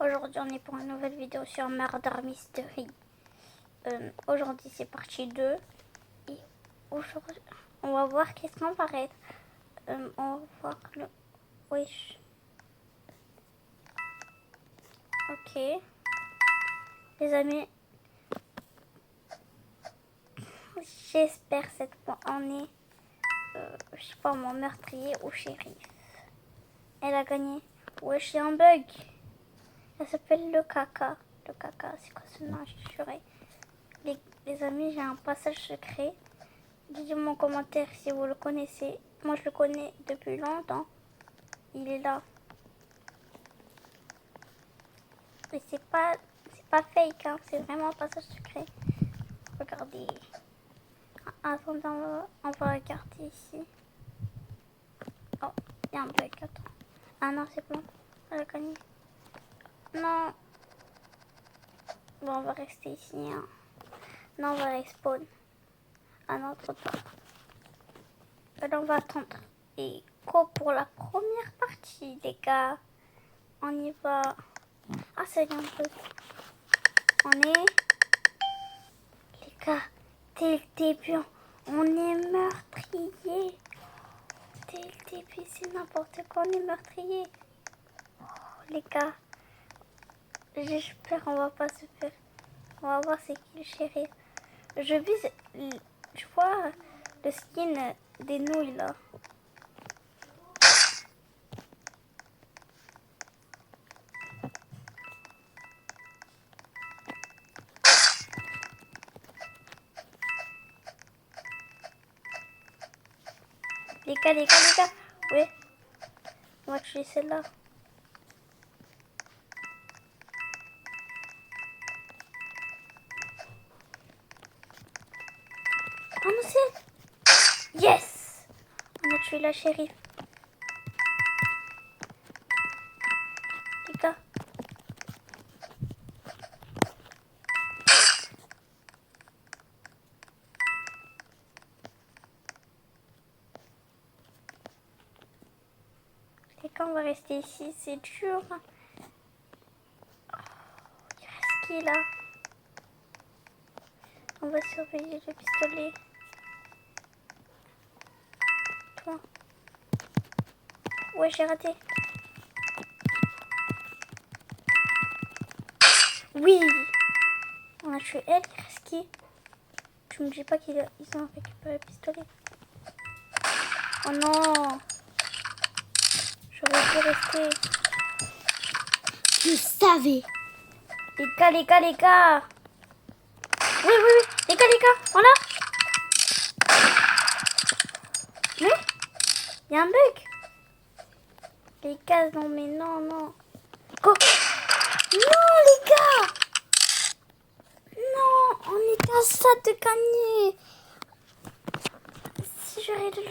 Aujourd'hui on est pour une nouvelle vidéo sur Murder Mystery. Aujourd'hui c'est partie 2. Et aujourd'hui on va voir qu'est-ce qu'on va être. On va voir le... Wesh. Ok. Les amis. J'espère cette fois on est... je sais pas mon meurtrier ou shérif. Elle a gagné. Wesh, il y a un bug. Elle s'appelle le caca. Le caca, c'est quoi ce nom? J'ai juré. Les amis, j'ai un passage secret. Dites-moi en commentaire si vous le connaissez. Moi, je le connais depuis longtemps. Il est là. Et c'est pas fake, hein. C'est vraiment un passage secret. Regardez. Attendez, on va regarder ici. Oh, il y a un bug. Attends. Ah non, c'est bon. Elle a gagné. Non. Bon, on va rester ici, hein. Non, on va respawn. Ah non, trop tard. Alors, on va attendre. Et go pour la première partie, les gars. On y va. Ah, c'est un peu. On est... Les gars, dès le début, on est meurtrier. Dès le début, c'est n'importe quoi, on est meurtrier. Oh, les gars, j'espère on va pas se faire. On va voir c'est qui le shérif. Je vois le skin des nouilles là. Les gars. Oui, on va tuer celle-là. Oh non, c'est... Yes! On a tué la shérif. Les gars. Les gars, on va rester ici. C'est dur. Oh, il reste qui là? On va surveiller le pistolet. Toi. Ouais, j'ai raté. Oui! On a tué elle, il reste qui? Tu me dis pas qu'ils ont récupéré le pistolet. Oh non! J'aurais pu rester. Je savais. Les gars! Oui! Les gars! On l'a! Mais? Il y a un bug! Les gars, non, mais non. Go! Non, les gars! Non, on est à ça de gagner. Si j'aurais de...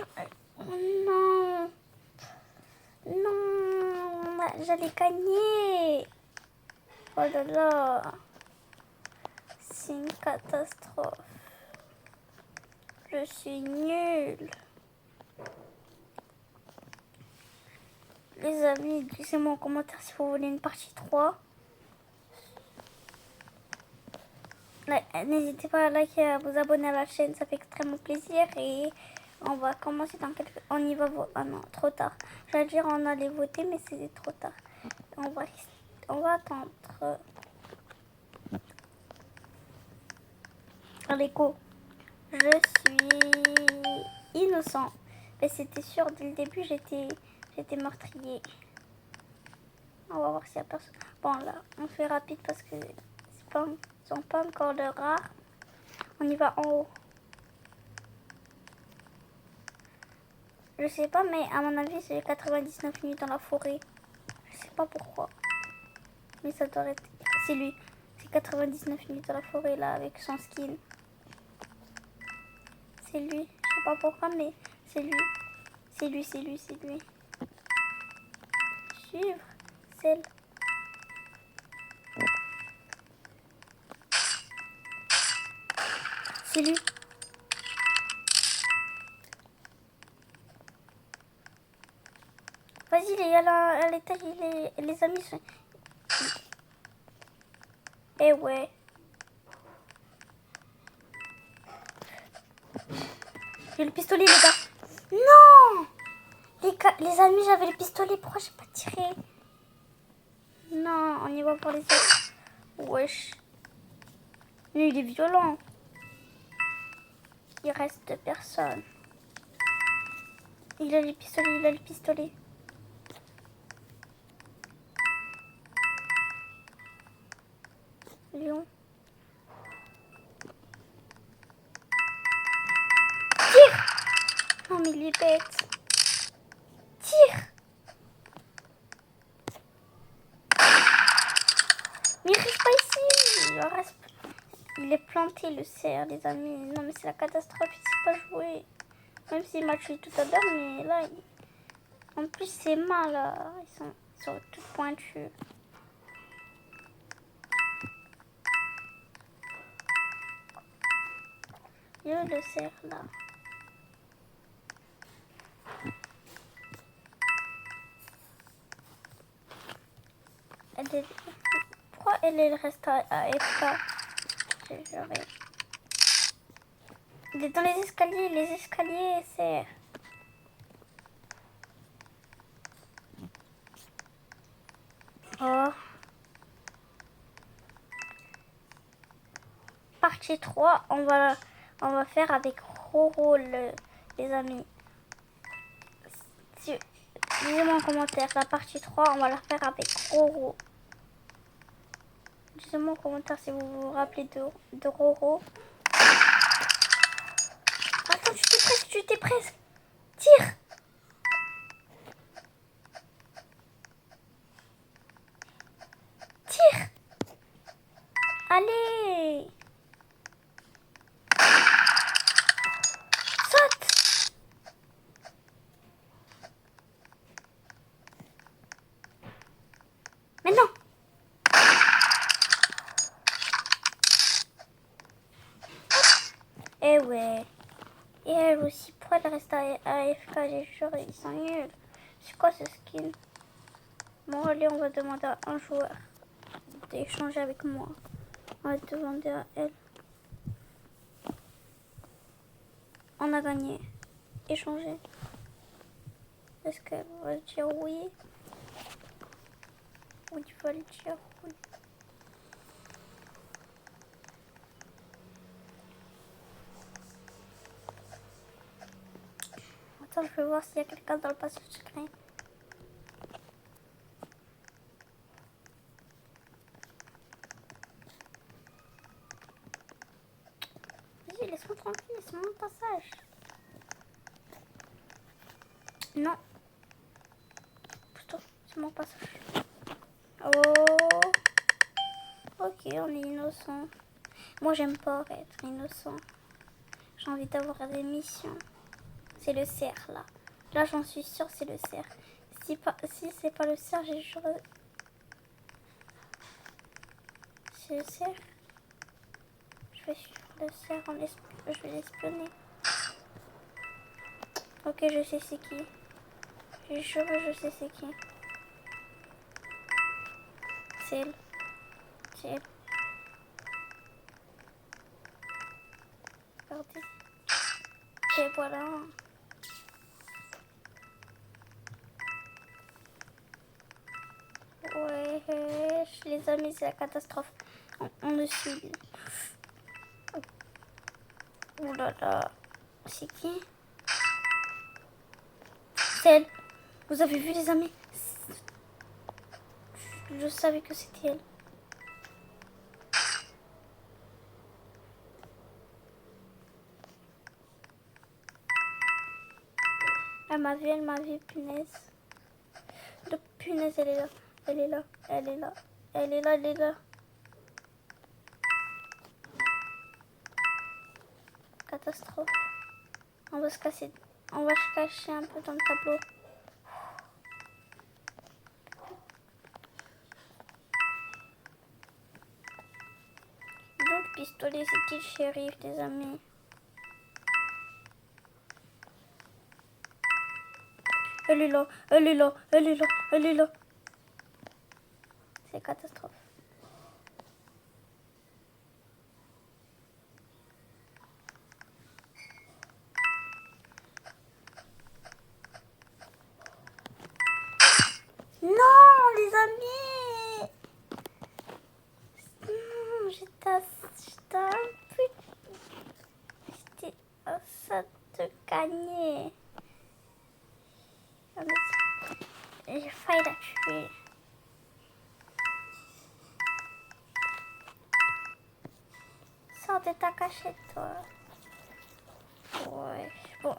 Oh non, j'allais gagner. Oh là là, c'est une catastrophe. Je suis nulle. Les amis, laissez-moi en commentaire si vous voulez une partie 3. N'hésitez pas à liker et à vous abonner à la chaîne, ça fait extrêmement plaisir. Et on va commencer dans quelques... On y va... Ah non, trop tard. J'allais dire on allait voter, mais c'est trop tard. On va attendre. Allez, go. Je suis innocent. Mais c'était sûr, dès le début, j'étais meurtrier. On va voir s'il y a personne. Bon, là, on fait rapide parce que ils sont pas encore de rares. On y va en haut. Je sais pas, mais à mon avis, c'est 99 minutes dans la forêt. Je sais pas pourquoi. Mais ça doit être... C'est lui. C'est 99 minutes dans la forêt, là, avec son skin. C'est lui. Je sais pas pourquoi, mais c'est lui. C'est lui. Suivre. Celle. C'est lui. Vas-y, à l'étage, les amis sont... Eh ouais. J'ai le pistolet, les gars. Non! Les amis, j'avais le pistolet. Pourquoi j'ai pas tiré? Non, on y va pour les autres. Wesh. Mais il est violent. Il reste 2 personnes. Il a le pistolet, il a le pistolet. Lion. Tire! Non mais il est bête. Tire! Mais il reste pas ici. Il est planté le cerf, les amis. Non mais c'est la catastrophe, il sait pas jouer. Même s'il m'a tué tout à l'heure, mais là, en plus ses mains là, ils sont toutes pointues. Je le cerf là. Pourquoi elle reste à AFK? J'ai juré. Il est dans les escaliers, cerf. Oh. Partie 3, on va faire avec Roro, les amis. Dites-moi en commentaire, la partie 3, on va la faire avec Roro. Dites-moi en commentaire si vous vous rappelez de Roro. Attends, tu t'es presque. Tire! Tire! Allez! Saute! Mais non! Eh ouais. Et elle aussi, pourquoi elle reste à AFK? J'ai juré, ils sont nuls. C'est quoi ce skin? Bon, allez, on va demander à un joueur d'échanger avec moi. On va demander à elle. On a gagné. Échanger. Est-ce qu'elle va dire oui? Ou tu vas le dire oui? Attends, je vais voir s'il y a quelqu'un dans le passage secret. Vas-y, laisse-moi tranquille, c'est mon passage. Non. Putain, c'est mon passage. Oh. Ok, on est innocent. Moi, j'aime pas être innocent. J'ai envie d'avoir des missions. C'est le cerf, là. Là, j'en suis sûre, c'est le cerf. Si c'est pas le cerf, j'ai juré. C'est le cerf. Je vais suivre le cerf, je vais l'espionner. Ok, je sais c'est qui. J'ai juré, je sais c'est qui. C'est elle. C'est elle. Regardez. Et voilà. Ouais, les amis, c'est la catastrophe. On me suit. Ouh là là. C'est qui? C'est elle. Vous avez vu, les amis? Je savais que c'était elle. Elle m'a vu, punaise. De punaise, elle est là. Elle est là. Elle est là. Elle est là, elle est là. Catastrophe. On va se casser. On va se cacher un peu dans le tableau. Donc, le pistolet, c'est qui le shérif, les amis? Elle est là, elle est là, elle est là, elle est là. C'est catastrophe. gagné. J'ai failli la tuer. Sors de ta cachette, toi. Ouais, bon.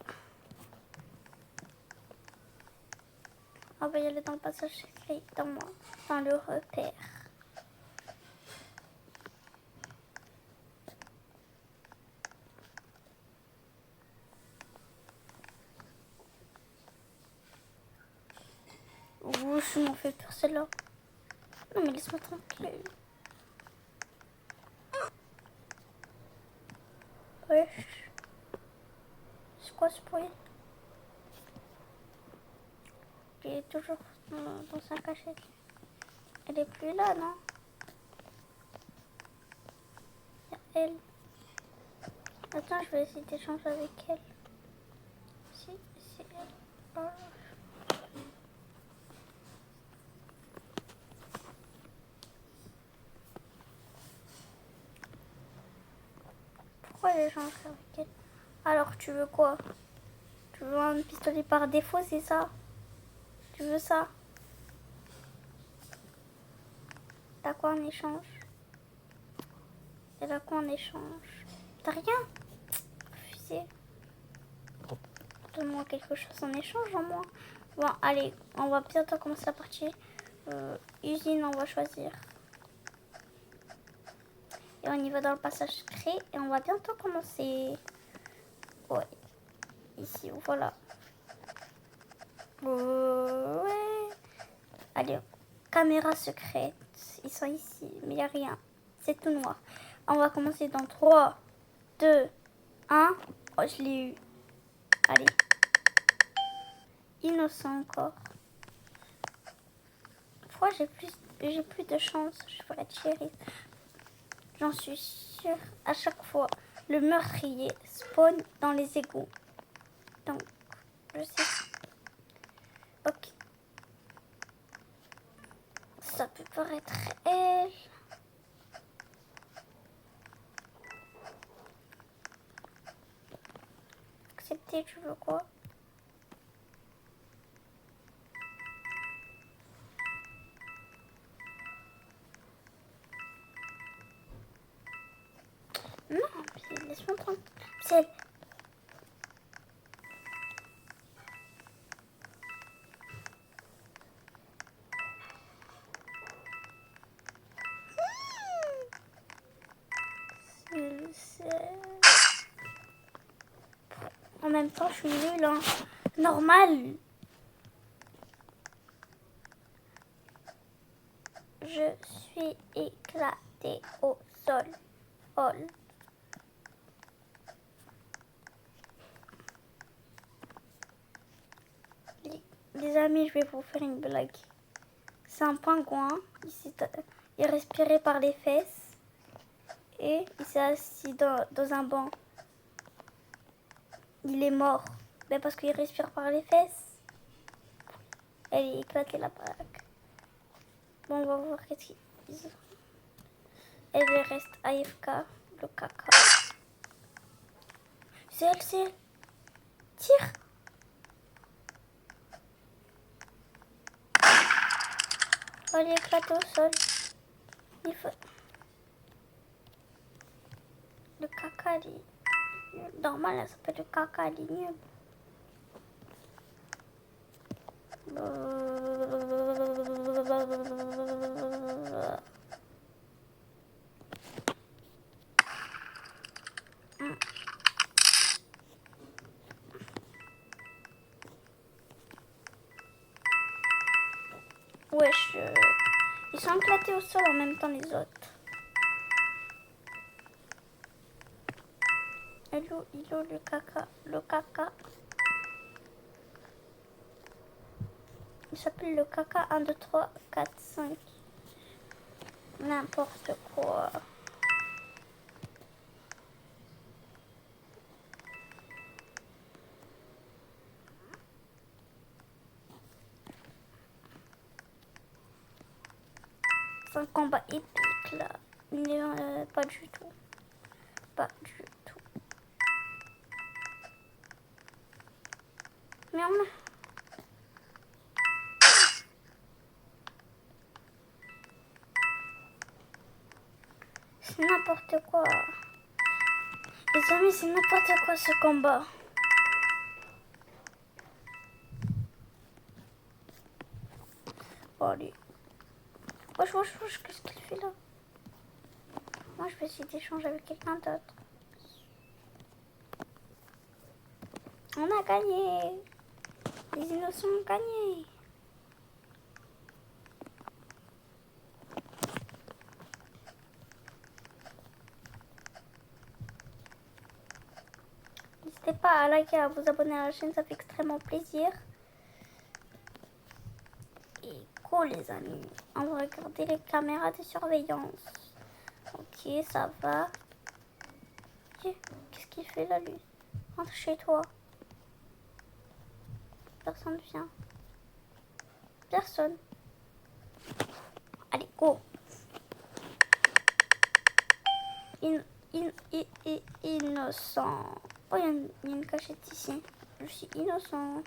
On va y aller dans le passage secret, dans le repère. Ouh, je m'en fais peur celle-là. Non mais laisse-moi tranquille. Wesh. C'est quoi ce bruit? Elle est toujours dans sa cachette. Elle est plus là, non? Il y a elle. Attends, je vais essayer d'échanger avec elle. Si, c'est elle. Oh. Pourquoi j'échange avec elle? Alors, tu veux quoi? Tu veux un pistolet par défaut, c'est ça? Tu veux ça? T'as quoi en échange? Elle a quoi en échange? T'as rien? Refusé. Donne-moi quelque chose en échange, en moi. Bon, allez, on va bientôt commencer la partie. Usine, on va choisir. Et on y va dans le passage secret. Et on va bientôt commencer. Ouais. Ici, voilà. Ouais. Allez, caméra secrète. Ils sont ici, mais il n'y a rien. C'est tout noir. On va commencer dans 3, 2, 1. Oh, je l'ai eu. Allez. Innocent encore. Pourquoi j'ai plus de chance? Je pourrais être chérie. J'en suis sûre. À chaque fois, le meurtrier spawn dans les égouts. Donc, je sais. Ok. Ça peut paraître elle. Accepter, tu veux quoi? Non, laisse-moi prendre. C'est elle. En même temps, je suis nulle, hein. Normal. Je suis éclatée au sol. Les amis, je vais vous faire une blague. C'est un pingouin. Il respirait par les fesses. Et il s'est assis dans un banc. Il est mort. Mais parce qu'il respire par les fesses. Elle est éclatée la blague. Bon, on va voir qu'est-ce qu'ils disent. Elle reste AFK, le caca. C'est elle. Tire. Elle est éclatée au sol. Il faut... Le caca, il est... Normal, ça s'appelle le caca, il est nul. Wesh, ils sont éclatés au sol en même temps les autres. Il est où le caca? Le caca. Il s'appelle le caca 1, 2, 3, 4, 5. N'importe quoi. C'est un combat épique là. Mais pas du tout. Pas du tout. Merde. C'est n'importe quoi. Les amis, c'est n'importe quoi ce combat. Oh, allez. Wesh, qu'est-ce qu'il fait là? Moi, je vais essayer d'échanger avec quelqu'un d'autre. On a gagné. Les innocents ont gagné. N'hésitez pas à liker et à vous abonner à la chaîne, ça fait extrêmement plaisir. Et go les amis, on va regarder les caméras de surveillance. Ok, ça va. Qu'est-ce qu'il fait là lui? Rentre chez toi. Personne vient. Personne. Allez, go. Innocent. Oh, il y a une cachette ici. Je suis innocent.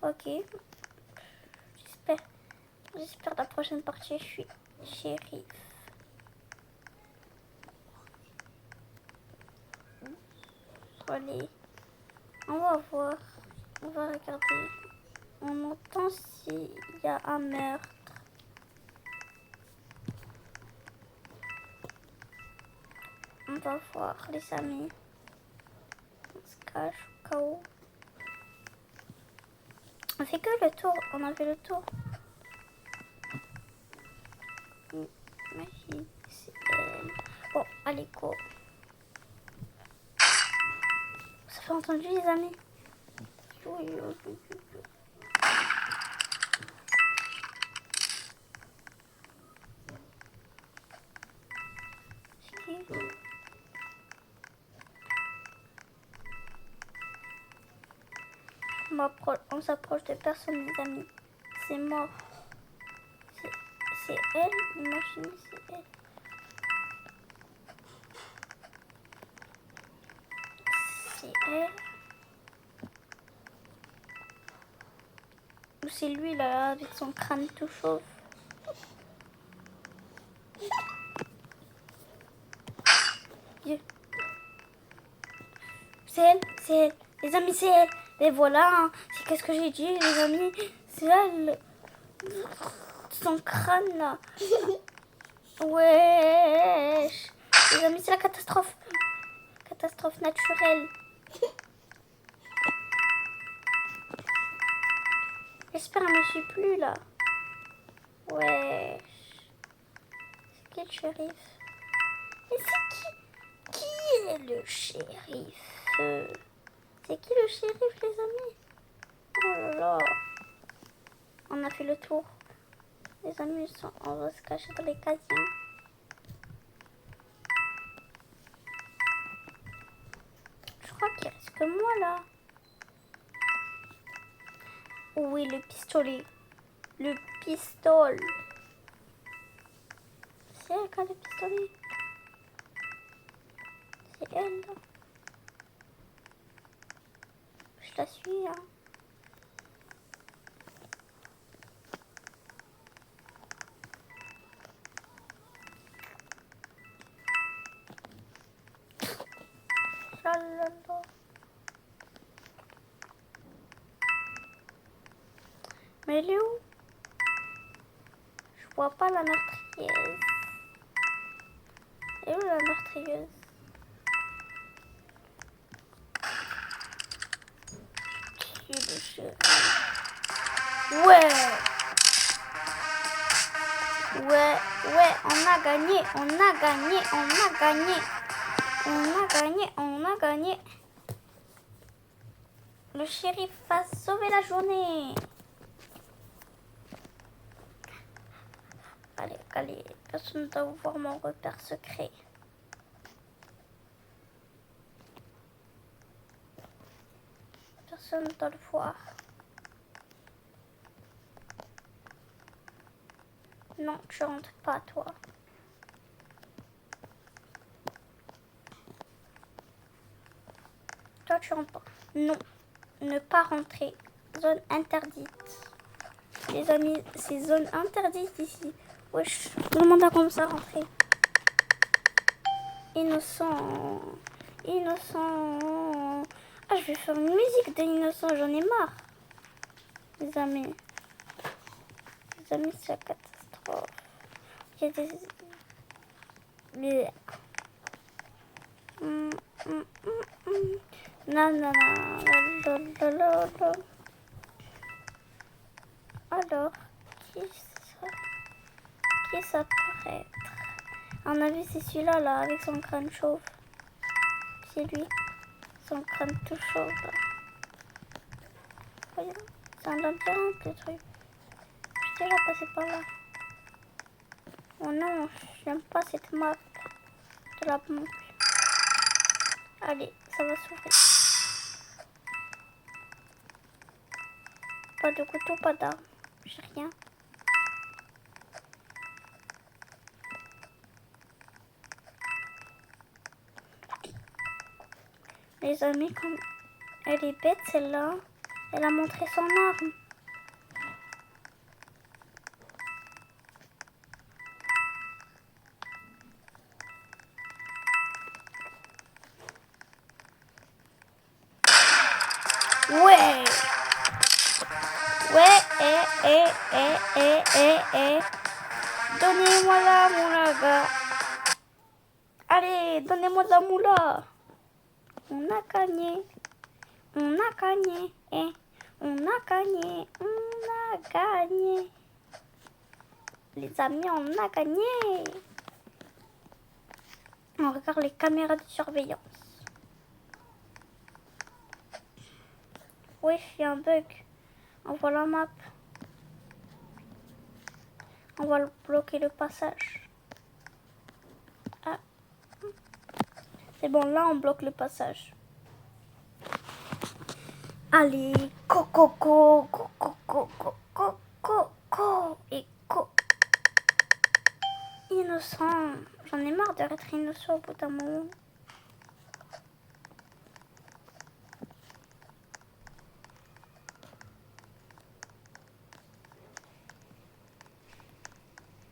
Ok. J'espère la prochaine partie, je suis shérif. Allez. On va voir. On va regarder. On entend s'il y a un meurtre. On va voir les amis. On se cache au cas où. On fait que le tour. On a fait le tour. Imagine, c'est elle. Bon, allez, go. Ça fait entendu les amis. On s'approche de personne les amis. C'est mort. C'est elle, imaginez, c'est elle. C'est elle. Ou c'est lui là, avec son crâne tout chauve. C'est elle, c'est elle. Les amis, c'est elle. Et voilà, hein. C'est qu'est-ce que j'ai dit, les amis. C'est elle. Son crâne là. Wesh. Les amis, c'est la catastrophe. Catastrophe naturelle. J'espère qu'elle ne me suit plus là. Wesh. C'est qui le shérif? Mais c'est qui est le shérif? C'est qui le shérif les amis? Oh là là. On a fait le tour. Les amis, on va se cacher dans les casiers. Je crois qu'il reste que moi là. Oui, le pistolet. Le pistolet. C'est elle qui a le pistolet. C'est elle là. Je la suis hein. Lalala. Mais elle est où? Je vois pas la meurtrière. Elle est où la meurtrieuse? Qui est le shérif? Ouais, on a gagné, on a gagné, on a gagné. On a gagné, on a gagné. Le shérif va sauver la journée. Allez, personne ne doit voir mon repère secret. Personne ne doit le voir. Non, tu rentres pas, toi. Toi, tu rentres pas. Non. ne pas rentrer. Zone interdite. Les amis, c'est zone interdite ici. Wesh, tout le monde a commencé à rentrer. Innocent. Innocent. Ah, je vais faire une musique d'innocent, j'en ai marre. Les amis. Les amis, c'est la catastrophe. Il y a des... Mais... Non, non, non. Alors, qui ça pourrait être? À mon avis, c'est celui-là, là, avec son crâne chauve. C'est lui. Son crâne tout chauve, là. Voyons, c'est un labyrinthe, le truc. Je suis déjà passé par là. Oh non, j'aime pas cette map de la bombe. Allez, ça va s'ouvrir. Pas de couteau, pas d'arme. J'ai rien. Les amis, comme elle est bête, celle-là, elle a montré son arme. Ouais. Donnez-moi la moula, gars. Allez, donnez-moi la moula. On a gagné. On a gagné. On a gagné. On a gagné. Les amis, on a gagné. On regarde les caméras de surveillance. Oui, il y a un bug. On voit la map. On va bloquer le passage. Ah. C'est bon, là on bloque le passage. Allez, coco et co. Innocent. J'en ai marre d'être innocent au bout d'un moment.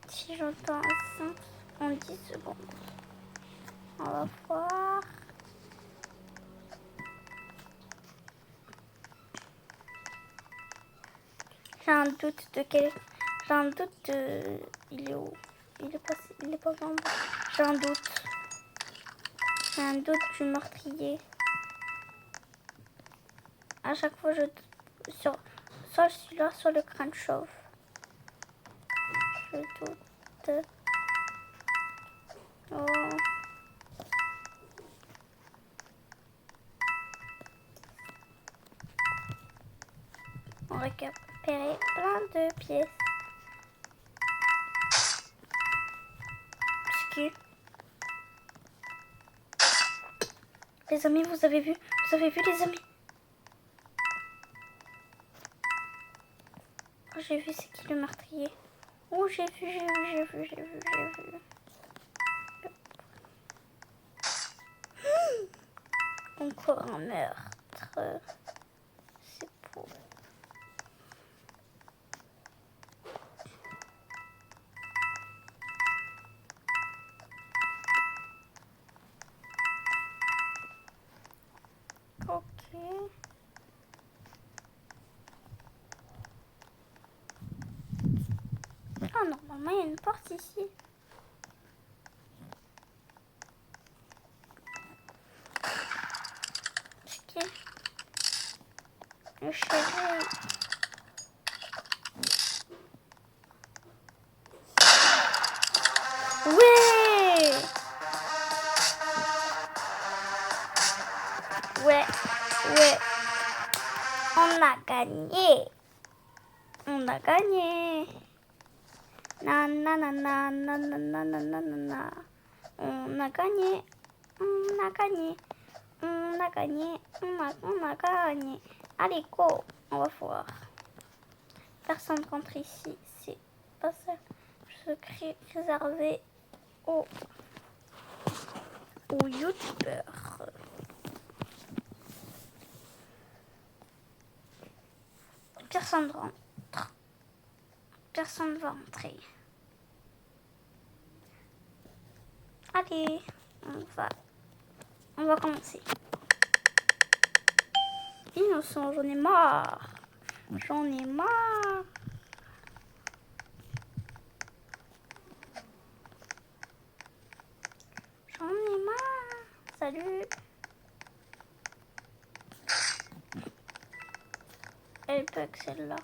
Si j'entends un son en 10 secondes. On va voir. J'ai un doute de quel... J'ai un doute de... Il est où? Il est pas en bas. J'ai un doute. J'ai un doute du meurtrier. À chaque fois, je doute sur soit celui-là, soit le crâne chauve. Je doute. Oh. On récupérait plein de pièces. Les amis, vous avez vu les amis? Oh, j'ai vu c'est qui le meurtrier. Oh, j'ai vu. Encore un meurtre. C'est beau. Ok. Ah, normalement, il y a une porte ici. Ok. Le chéri. Ouais. On a gagné. On a gagné. On a gagné. On a gagné. On a gagné. On a gagné. Allez, go. On va voir. Personne contre ici. C'est pas ça. Secret réservé aux youtubeurs. Personne rentre. Personne ne va entrer. Allez, on va commencer. Innocent, j'en ai marre. J'en ai marre. J'en ai marre. Salut. Elle bug celle-là.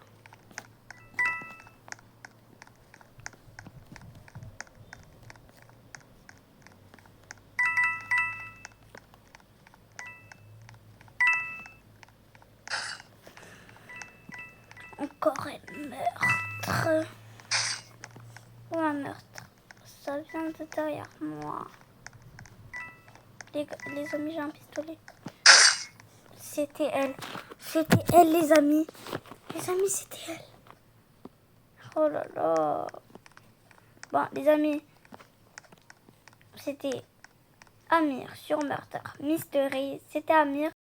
Encore un meurtre. Ou un meurtre. Ça vient de derrière moi. Les amis, j'ai un pistolet. C'était elle. C'était elle, les amis. Les amis, c'était elle. Oh là là. Bon, les amis, c'était Amir sur Meurtre Mystery. C'était Amir.